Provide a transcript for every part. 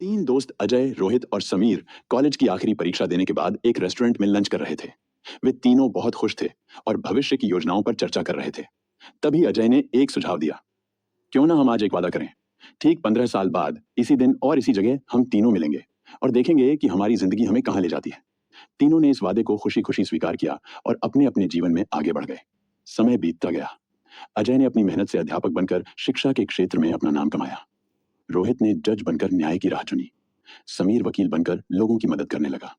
तीन दोस्त अजय, रोहित और समीर कॉलेज की आखिरी परीक्षा देने के बाद एक रेस्टोरेंट में लंच कर रहे थे। वे तीनों बहुत खुश थे और भविष्य की योजनाओं पर चर्चा कर रहे थे। तभी अजय ने एक सुझाव दिया, क्यों ना हम आज एक वादा करें। ठीक 15 साल बाद इसी दिन और इसी जगह हम तीनों मिलेंगे और देखेंगे कि हमारी जिंदगी हमें कहाँ ले जाती है। तीनों ने इस वादे को खुशी खुशी स्वीकार किया और अपने अपने जीवन में आगे बढ़ गए। समय बीतता गया। अजय ने अपनी मेहनत से अध्यापक बनकर शिक्षा के क्षेत्र में अपना नाम कमाया। रोहित ने जज बनकर न्याय की राह चुनी। समीर वकील बनकर लोगों की मदद करने लगा।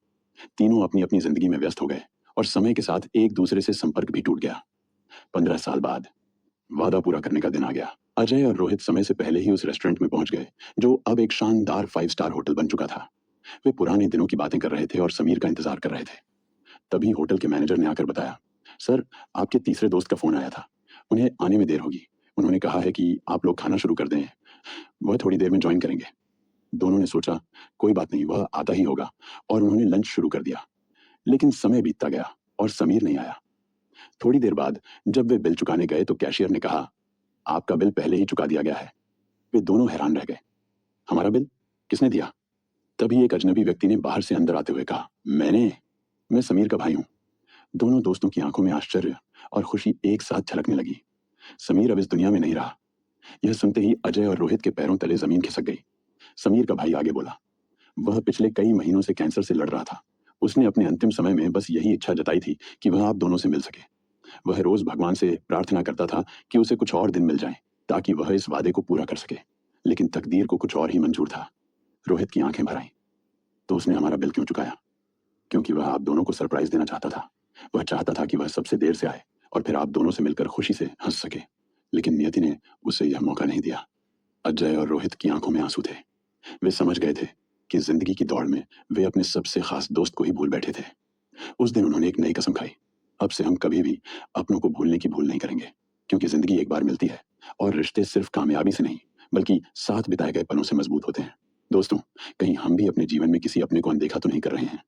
तीनों अपनी अपनी जिंदगी में व्यस्त हो गए और समय के साथ एक दूसरे से संपर्क भी टूट गया। 15 साल बाद वादा पूरा करने का दिन आ गया। अजय और रोहित समय से पहले ही उस रेस्टोरेंट में पहुंच गए, जो अब एक शानदार 5 स्टार होटल बन चुका था। वे पुराने दिनों की बातें कर रहे थे और समीर का इंतजार कर रहे थे। तभी होटल के मैनेजर ने आकर बताया, सर, आपके तीसरे दोस्त का फोन आया था। उन्हें आने में देर होगी। उन्होंने कहा है कि आप लोग खाना शुरू कर दें, वह थोड़ी देर में ज्वाइन करेंगे। दोनों ने सोचा, कोई बात नहीं, वह आता ही होगा, और उन्होंने लंच शुरू कर दिया। लेकिन समय बीतता गया और समीर नहीं आया। थोड़ी देर बाद जब वे बिल चुकाने गए तो कैशियर ने कहा, आपका बिल पहले ही चुका दिया गया है। वे दोनों हैरान रह गए। हमारा बिल किसने दिया? तभी एक अजनबी व्यक्ति ने बाहर से अंदर आते हुए कहा, मैं समीर का भाई हूं। दोनों दोस्तों की आंखों में आश्चर्य और खुशी एक साथ झलकने लगी। समीर अब इस दुनिया में नहीं रहा। यह सुनते ही अजय और रोहित के पैरों तले जमीन खिसक गई। समीर का भाई आगे बोला, वह पिछले कई महीनों से कैंसर से लड़ रहा था। उसने अपने अंतिम समय में बस यही इच्छा जताई थी कि वह आप दोनों से मिल सके। वह रोज भगवान से प्रार्थना करता था कि उसे कुछ और दिन मिल जाएं, ताकि वह इस वादे को पूरा कर सके। लेकिन तकदीर को कुछ और ही मंजूर था। रोहित की आंखें भर आईं। तो उसने हमारा बिल क्यों चुकाया? क्योंकि वह आप दोनों को सरप्राइज देना चाहता था। वह चाहता था कि वह सबसे देर से आए और फिर आप दोनों से मिलकर खुशी से हंस सके। लेकिन नियति ने उसे यह मौका नहीं दिया। अजय और रोहित की आंखों में आंसू थे। वे समझ गए थे कि जिंदगी की दौड़ में वे अपने सबसे खास दोस्त को ही भूल बैठे थे। उस दिन उन्होंने एक नई कसम खाई, अब से हम कभी भी अपनों को भूलने की भूल नहीं करेंगे। क्योंकि जिंदगी एक बार मिलती है और रिश्ते सिर्फ कामयाबी से नहीं, बल्कि साथ बिताए गए पलों से मजबूत होते हैं। दोस्तों, कहीं हम भी अपने जीवन में किसी अपने को अनदेखा तो नहीं कर रहे हैं?